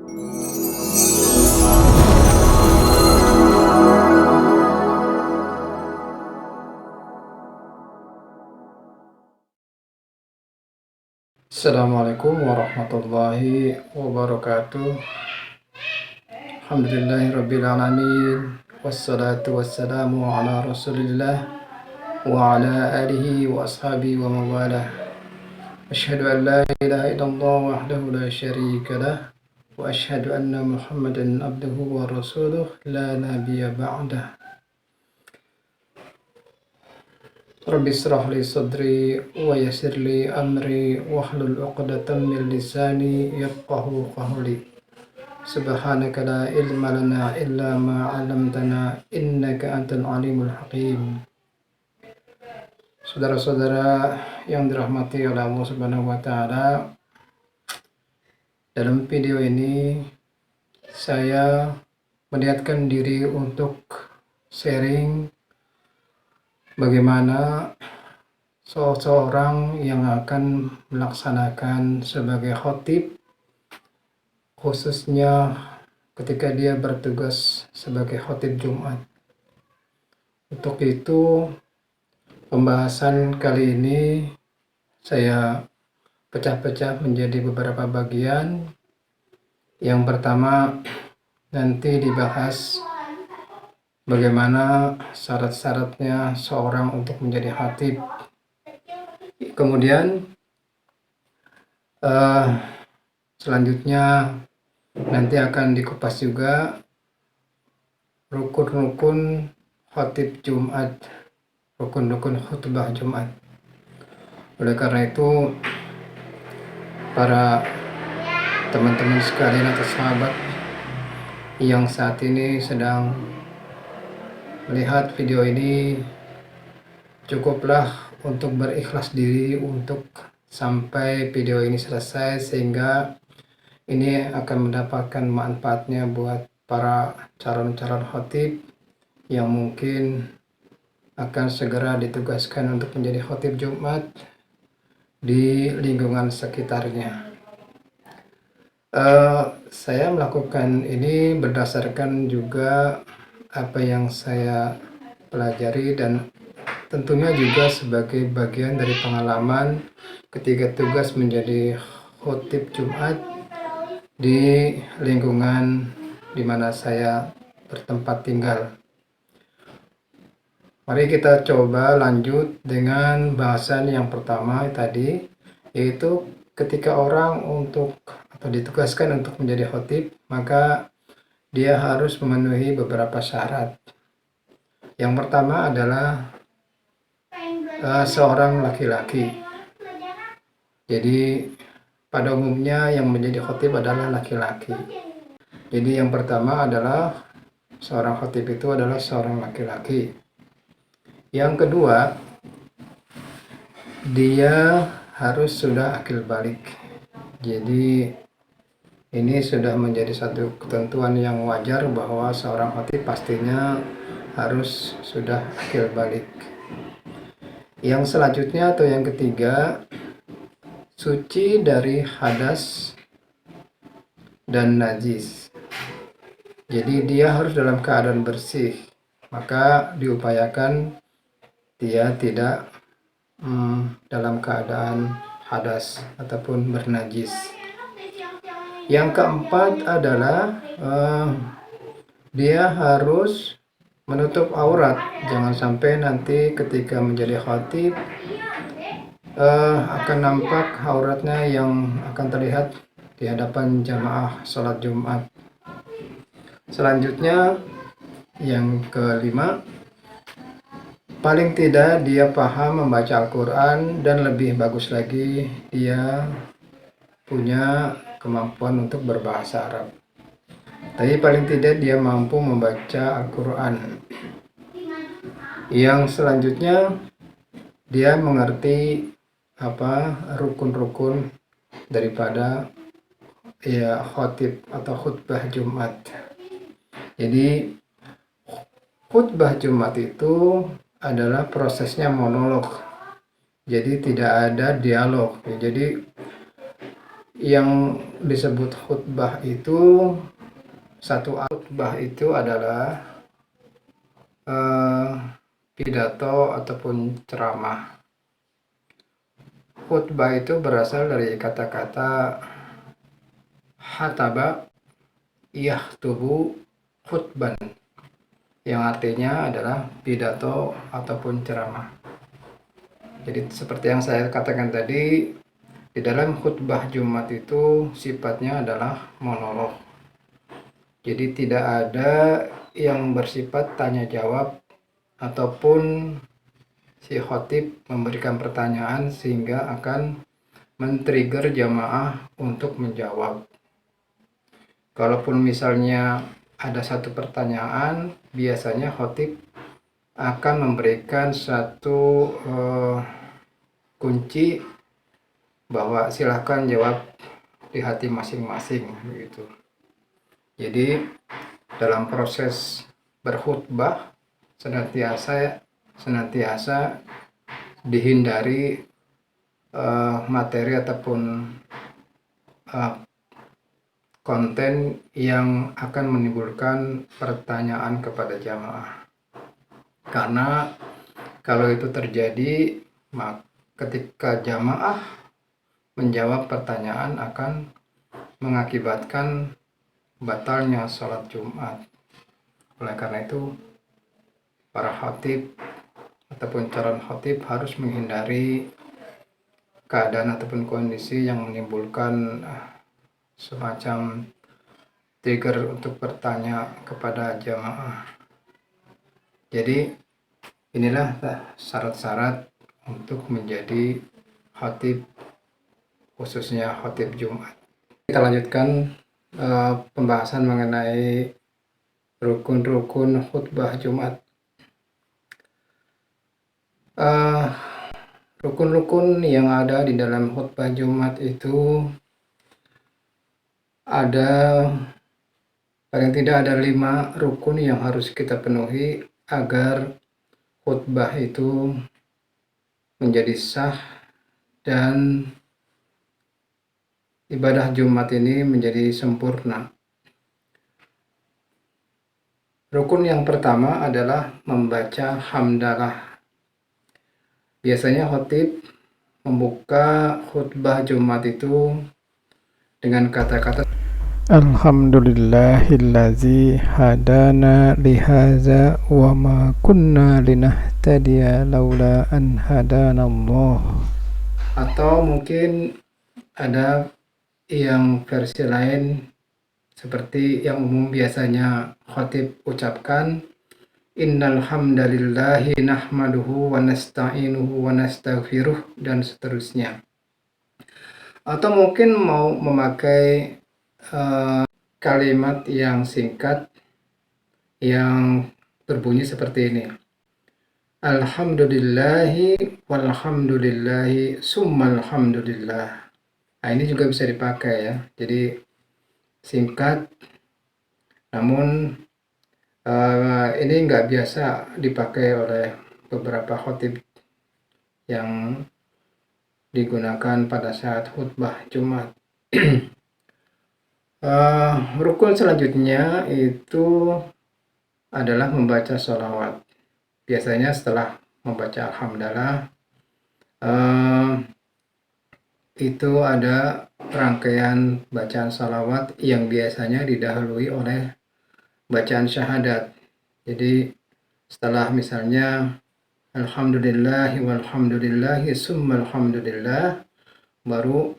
Assalamualaikum warahmatullahi wabarakatuh. Alhamdulillahirrabbilalamin. Wassalatu wassalamu ala rasulillah wa ala alihi wa ashabihi wa mawalah. Asyhadu an la ilaha illallah wahdahu la syarika lah wa asyhadu anna Muhammadan abduhu wa rasuluh la nabiyya ba'dah. Rabbi israh li sadri wa yassir li amri wahlul 'uqdatam min lisani yafqahu qawli. Subhanaka la ilma lana illa ma 'allamtana innaka antal alimul hakim. Saudara-saudara yang dirahmati oleh Allah Subhanahu wa taala, dalam video ini saya meniatkan diri untuk sharing bagaimana seseorang yang akan melaksanakan sebagai khatib, khususnya ketika dia bertugas sebagai khatib Jumat. Untuk itu, pembahasan kali ini saya pecah-pecah menjadi beberapa bagian. Yang pertama, nanti dibahas bagaimana syarat-syaratnya seorang untuk menjadi khatib. Kemudian selanjutnya nanti akan dikupas juga rukun-rukun khatib Jumat, rukun-rukun khutbah Jumat. Oleh karena itu, para teman-teman sekalian atau sahabat yang saat ini sedang melihat video ini, cukuplah untuk berikhlas diri untuk sampai video ini selesai, sehingga ini akan mendapatkan manfaatnya buat para calon-calon khatib yang mungkin akan segera ditugaskan untuk menjadi khatib Jumat di lingkungan sekitarnya. Saya melakukan ini berdasarkan juga apa yang saya pelajari dan tentunya juga sebagai bagian dari pengalaman ketika tugas menjadi khatib Jumat di lingkungan di mana saya bertempat tinggal. Mari kita coba lanjut dengan bahasan yang pertama tadi, yaitu ketika orang atau ditugaskan untuk menjadi khatib, maka dia harus memenuhi beberapa syarat. Yang pertama adalah seorang laki-laki. Jadi pada umumnya yang menjadi khatib adalah laki-laki. Jadi yang pertama adalah seorang khatib itu adalah seorang laki-laki. Yang kedua, dia harus sudah akil balik. Jadi ini sudah menjadi satu ketentuan yang wajar bahwa seorang khatib pastinya harus sudah akil balik. Yang selanjutnya atau yang ketiga, suci dari hadas dan najis. Jadi dia harus dalam keadaan bersih, maka diupayakan dia tidak dalam keadaan hadas ataupun bernajis. Yang keempat adalah dia harus menutup aurat. Jangan sampai nanti ketika menjadi khatib akan nampak auratnya yang akan terlihat di hadapan jamaah sholat Jumat. Selanjutnya yang kelima, paling tidak dia paham membaca Al-Quran, dan lebih bagus lagi dia punya kemampuan untuk berbahasa Arab. Tapi paling tidak dia mampu membaca Al-Quran. Yang selanjutnya, dia mengerti rukun-rukun daripada khatib atau khutbah Jumat. Jadi khutbah Jumat itu adalah prosesnya monolog. Jadi tidak ada dialog. Jadi Yang disebut khutbah itu, satu khutbah itu adalah pidato ataupun ceramah. Khutbah itu berasal dari kata-kata hataba yahtubu khutban, yang artinya adalah pidato ataupun ceramah. Jadi seperti yang saya katakan tadi, di dalam khutbah Jumat itu sifatnya adalah monolog. Jadi tidak ada yang bersifat tanya jawab ataupun si khotib memberikan pertanyaan sehingga akan men-trigger jamaah untuk menjawab. Kalaupun misalnya ada satu pertanyaan, biasanya khotib akan memberikan satu kunci bahwa silahkan jawab di hati masing-masing begitu. Jadi dalam proses berkhutbah senantiasa dihindari materi ataupun konten yang akan menimbulkan pertanyaan kepada jamaah. Karena kalau itu terjadi, maka ketika jamaah menjawab pertanyaan akan mengakibatkan batalnya sholat Jumat. Oleh karena itu, para khatib ataupun calon khatib harus menghindari keadaan ataupun kondisi yang menimbulkan semacam trigger untuk bertanya kepada jamaah. Jadi inilah syarat-syarat untuk menjadi khatib, khususnya khatib Jumat. Kita lanjutkan pembahasan mengenai rukun-rukun khutbah Jumat. Rukun-rukun yang ada di dalam khutbah Jumat itu ada, paling tidak ada 5 rukun yang harus kita penuhi agar khutbah itu menjadi sah dan ibadah Jumat ini menjadi sempurna. Rukun yang pertama adalah membaca hamdalah. Biasanya khatib membuka khutbah Jumat itu dengan kata-kata Alhamdulillahillazi hadana lihaza wa ma kunna linahtadiya laula an hadanallah. Atau mungkin ada yang versi lain seperti yang umum biasanya khatib ucapkan, innal hamdalillahi nahmaduhu wa nasta'inuhu wa nastaghfiruh, dan seterusnya. Atau mungkin mau memakai kalimat yang singkat yang berbunyi seperti ini, alhamdulillahi walhamdulillahi summalhamdulillah. Nah, ini juga bisa dipakai ya. Jadi singkat, namun ini nggak biasa dipakai oleh beberapa khatib yang digunakan pada saat khutbah Jumat. Rukun selanjutnya itu adalah membaca sholawat. Biasanya setelah membaca alhamdulillah itu ada rangkaian bacaan sholawat yang biasanya didahului oleh bacaan syahadat. Jadi setelah misalnya alhamdulillahi walhamdulillahi summalhamdulillah, baru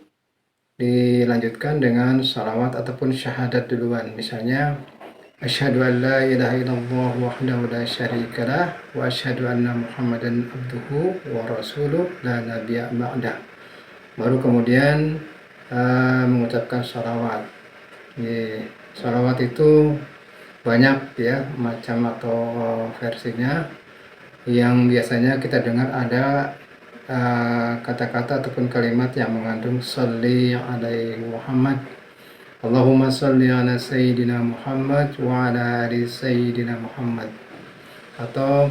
dilanjutkan dengan salawat ataupun syahadat duluan. Misalnya asyhadu an la ilaha illallah wahdahu la syarikalah wa asyhadu anna muhammadan abduhu wa rasuluh la nabiyya ba'dah. Baru kemudian mengucapkan salawat. Salawat itu banyak ya macam atau versinya. Yang biasanya kita dengar ada kata-kata ataupun kalimat yang mengandung sholli alaihi Muhammad, Allahumma sholli ala sayyidina Muhammad wa ala ali sayyidina Muhammad, atau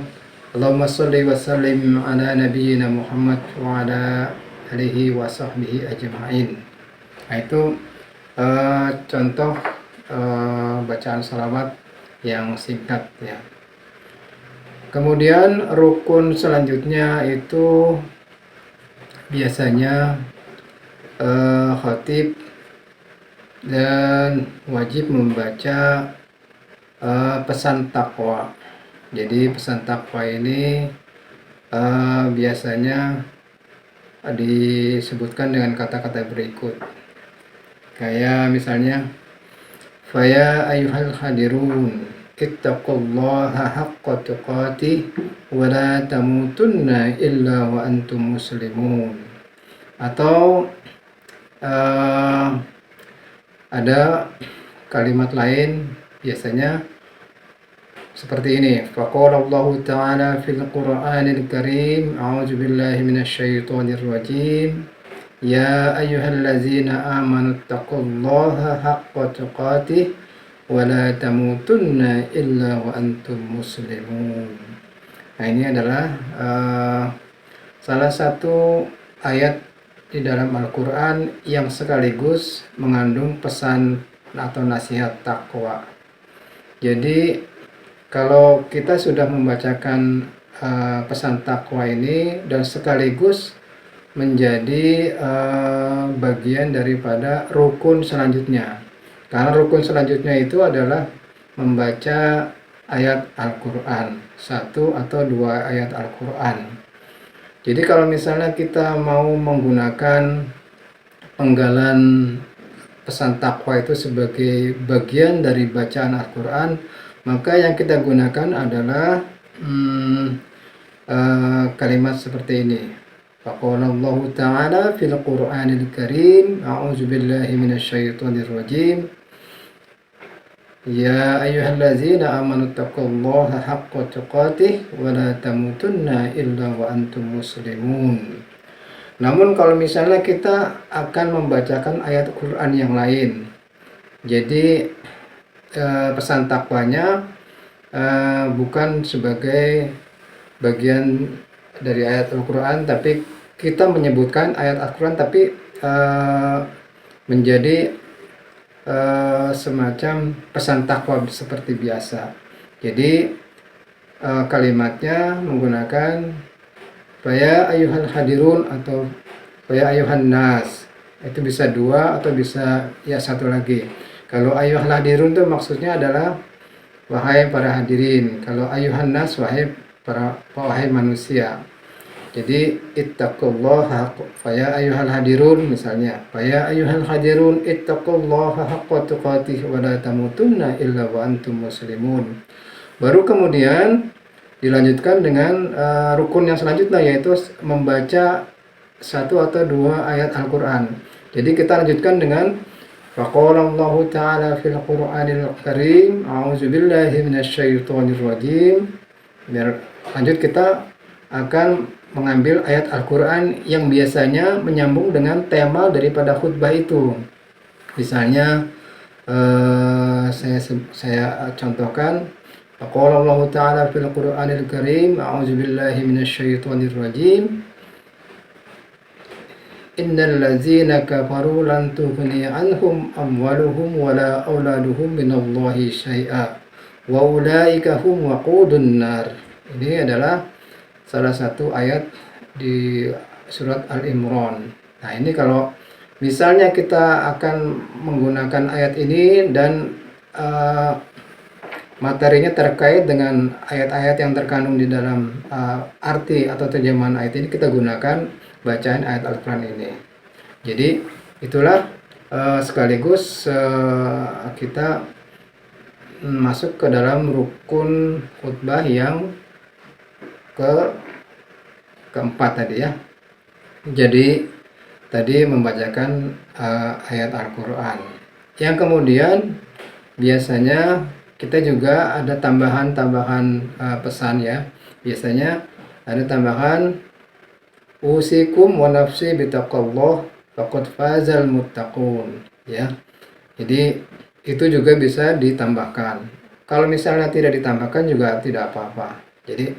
Allahumma sholli wa sallim ala nabiyyina Muhammad wa ala alihi wa sahbihi ajma'in. Nah, itu contoh bacaan salawat yang singkat ya. Kemudian rukun selanjutnya itu biasanya khatib dan wajib membaca pesan takwa. Jadi pesan takwa ini biasanya disebutkan dengan kata-kata berikut. Kayak misalnya, Faya ayuhal hadirun ittaqullaha haqqa tuqatih wa la tamutunna illa wa antum muslimun. Atau ada kalimat lain biasanya seperti ini. Faqala Allah Ta'ala fil Qur'anil Karim, a'udzu billahi minasyaitonir rajim. Ya ayyuhallazina amanu taqullaha haqqa tuqatih wa la tamutunna illa wa antum muslimun. Nah, ini adalah salah satu ayat di dalam Al-Quran yang sekaligus mengandung pesan atau nasihat takwa. Jadi kalau kita sudah membacakan pesan takwa ini dan sekaligus menjadi bagian daripada rukun selanjutnya. Karena rukun selanjutnya itu adalah membaca ayat Al-Quran, 1 atau 2 ayat Al-Quran. Jadi kalau misalnya kita mau menggunakan penggalan pesan takwa itu sebagai bagian dari bacaan Al-Quran, maka yang kita gunakan adalah kalimat seperti ini. Faqala Allah Ta'ala fil Qur'anil Karim, a'udzu billahi minasyaitonir rajim. Ya ayyuhallazina amanu taqullaha haqqa tuqatih wa la tamutunna illa wa antum muslimun. Namun kalau misalnya kita akan membacakan ayat Quran yang lain, jadi pesan takwanya bukan sebagai bagian dari ayat Al-Quran, tapi kita menyebutkan ayat Al-Quran tapi menjadi semacam pesan takwa seperti biasa. Jadi kalimatnya menggunakan Faya ayuhal hadirun atau Faya ayuhan nas. Itu bisa 2 atau bisa ya 1 lagi. Kalau ayuhal hadirun itu maksudnya adalah wahai para hadirin. Kalau ayuhan nas wahai manusia. Jadi ittaqullaha Faya ayuhal hadirun misalnya. Faya ayuhal hadirun ittaqullaha haqqa tuqatih wa la tamutunna illa wa antum muslimun. Baru kemudian dilanjutkan dengan rukun yang selanjutnya, yaitu membaca 1 atau 2 ayat Al-Quran. Jadi kita lanjutkan dengan Faqala Allah Ta'ala fil Qur'anil Karim, a'udzu billahi minasyaitonir rajim. Lanjut kita akan mengambil ayat Al-Quran yang biasanya menyambung dengan tema daripada khutbah itu. Misalnya saya contohkan, Faqala Allah Ta'ala fil Qur'anil Karim, a'udzu billahi minasyaitonir rajim. Innal ladzina kafaru lan tughni anhum amwaluhum wala auladuhum minallahi syai'a wa ulaika hum waqudun nar. Ini adalah salah satu ayat di surat Al-Imran. Nah, ini kalau misalnya kita akan menggunakan ayat ini dan materinya terkait dengan ayat-ayat yang terkandung di dalam arti atau terjemahan ayat ini, kita gunakan bacaan ayat Al-Quran ini. Jadi itulah sekaligus kita masuk ke dalam rukun khutbah yang keempat tadi ya. Jadi tadi membacakan ayat Al-Quran. Yang kemudian biasanya kita juga ada tambahan pesan ya. Biasanya ada tambahan usikum wa nafsi bitaqallah faqad fazal muttaqun ya. Jadi itu juga bisa ditambahkan. Kalau misalnya tidak ditambahkan juga tidak apa-apa. Jadi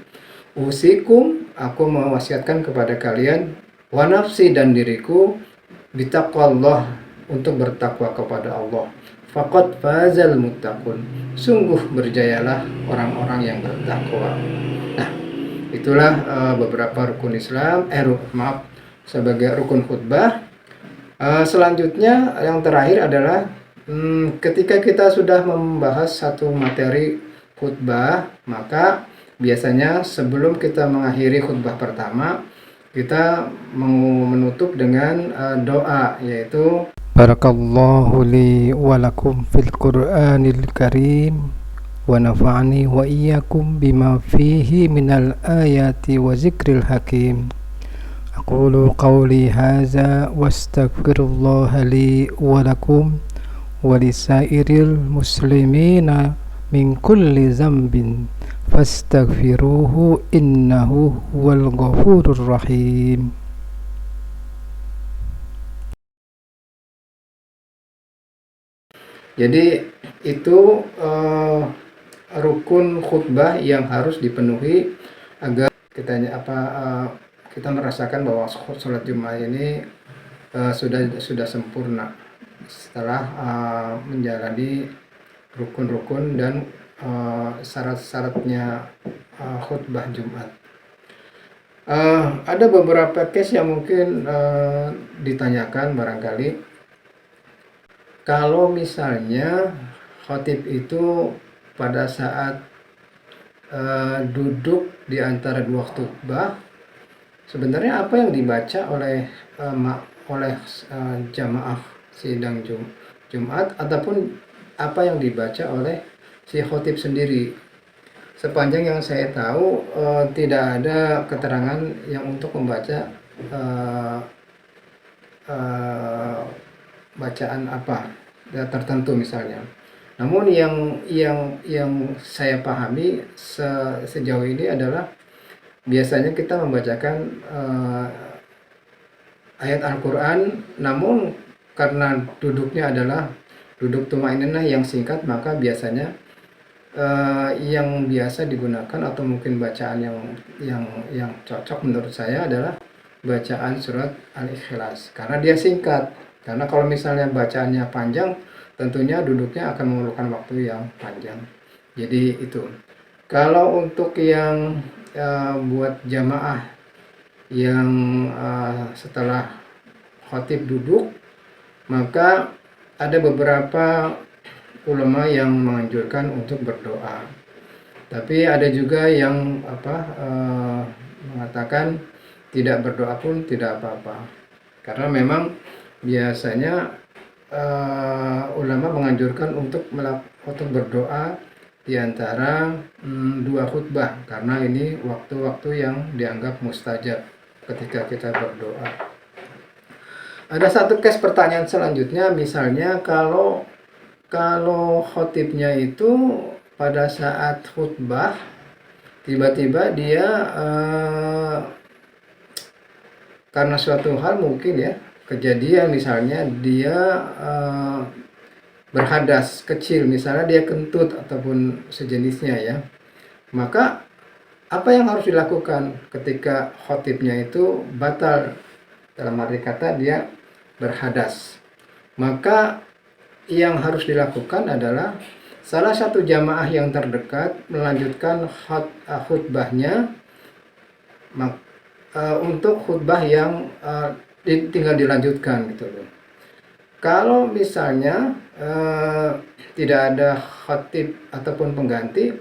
usikum, aku mewasiatkan kepada kalian, wa nafsi, dan diriku, bitaqwallah, untuk bertakwa kepada Allah. Faqad fazal muttaqun. Sungguh berjayalah orang-orang yang bertakwa. Nah, itulah beberapa rukun Islam, sebagai rukun khutbah. Selanjutnya yang terakhir adalah ketika kita sudah membahas satu materi khutbah, maka biasanya sebelum kita mengakhiri khutbah pertama, kita mau menutup dengan doa, yaitu Barakallahu li wa lakum fil Qur'anil Karim wa nafa'ani wa iyyakum bima fihi minal ayati wa zikril hakim. Aqulu qawli hadza wastaghfirullaha li wa lakum wa lisairil muslimina min kulli zambin fastaghfiruhu innahu huwal ghafurur rahim. Jadi itu rukun khutbah yang harus dipenuhi agar kita merasakan bahwa sholat Jumat ini sudah sempurna setelah menjalani rukun-rukun dan syarat-syaratnya khutbah Jumat. Ada beberapa case yang mungkin ditanyakan barangkali. Kalau misalnya khotib itu pada saat duduk di antara dua khutbah, sebenarnya apa yang dibaca oleh jamaah sidang Jumat ataupun apa yang dibaca oleh si khotib sendiri? Sepanjang yang saya tahu tidak ada keterangan yang untuk membaca bacaan apa tertentu misalnya. Namun yang saya pahami sejauh ini adalah biasanya kita membacakan ayat Al-Quran, namun karena duduknya adalah duduk tumainah yang singkat, maka biasanya yang biasa digunakan atau mungkin bacaan yang cocok menurut saya adalah bacaan surat Al-Ikhlas karena dia singkat. Karena kalau misalnya bacaannya panjang, tentunya duduknya akan memerlukan waktu yang panjang. Jadi itu. Kalau untuk yang buat jamaah yang setelah khatib duduk, maka ada beberapa ulama yang menganjurkan untuk berdoa. Tapi ada juga yang mengatakan tidak berdoa pun tidak apa-apa. Karena memang biasanya ulama menganjurkan untuk berdoa di antara dua khutbah karena ini waktu-waktu yang dianggap mustajab ketika kita berdoa. Ada satu case pertanyaan selanjutnya, misalnya kalau khotibnya itu pada saat khutbah tiba-tiba dia karena suatu hal mungkin ya kejadian, misalnya dia berhadas kecil, misalnya dia kentut ataupun sejenisnya ya, maka apa yang harus dilakukan ketika khotibnya itu batal, dalam arti kata dia berhadas? Maka yang harus dilakukan adalah salah satu jamaah yang terdekat melanjutkan khutbahnya untuk khutbah yang tinggal dilanjutkan gitu loh. Kalau misalnya tidak ada khatib ataupun pengganti,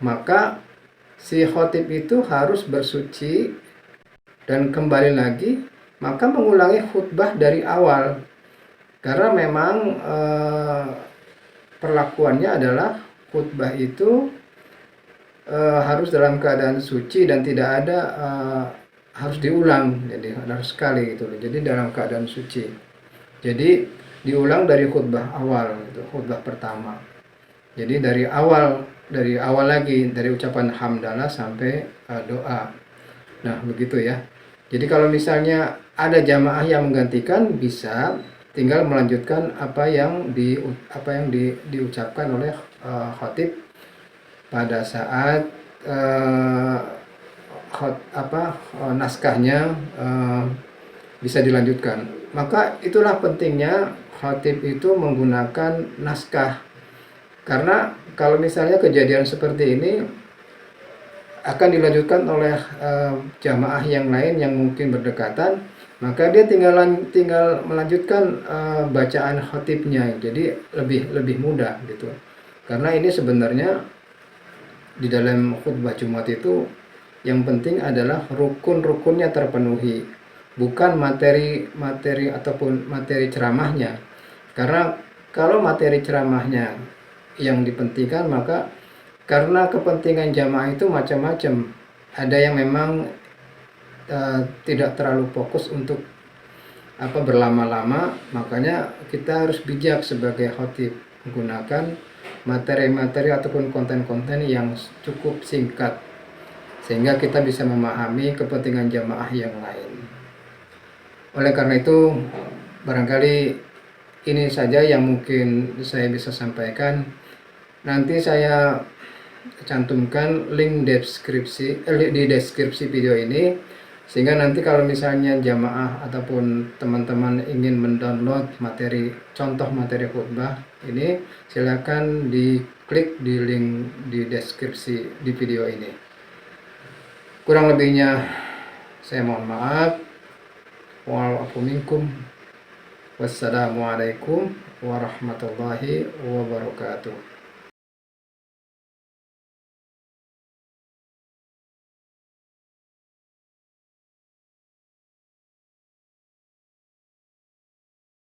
maka si khatib itu harus bersuci dan kembali lagi, maka mengulangi khutbah dari awal. Karena memang perlakuannya adalah khutbah itu harus dalam keadaan suci dan tidak ada harus diulang, jadi harus sekali gitu loh. Jadi dalam keadaan suci. Jadi diulang dari khutbah awal, itu khutbah pertama. Jadi dari awal lagi, dari ucapan hamdalah sampai doa. Nah, begitu ya. Jadi kalau misalnya ada jamaah yang menggantikan, bisa tinggal melanjutkan apa yang diucapkan oleh khatib pada saat naskahnya bisa dilanjutkan. Maka itulah pentingnya khatib itu menggunakan naskah. Karena kalau misalnya kejadian seperti ini akan dilanjutkan oleh jamaah yang lain yang mungkin berdekatan, maka dia tinggal melanjutkan bacaan khatibnya, jadi lebih mudah gitu. Karena ini sebenarnya di dalam khutbah Jumat itu yang penting adalah rukun-rukunnya terpenuhi, bukan materi ataupun materi ceramahnya. Karena kalau materi ceramahnya yang dipentingkan, maka karena kepentingan jamaah itu macam-macam. Ada yang memang tidak terlalu fokus untuk berlama-lama, makanya kita harus bijak sebagai khatib menggunakan materi-materi ataupun konten-konten yang cukup singkat sehingga kita bisa memahami kepentingan jamaah yang lain. Oleh karena itu, barangkali ini saja yang mungkin saya bisa sampaikan. Nanti saya cantumkan link di deskripsi video ini, sehingga nanti kalau misalnya jamaah ataupun teman-teman ingin mendownload contoh materi khutbah ini, silakan diklik di link di deskripsi di video ini. Kurang lebihnya saya mohon maaf. Wa'alaikum minkum. Wassalamualaikum warahmatullahi wabarakatuh.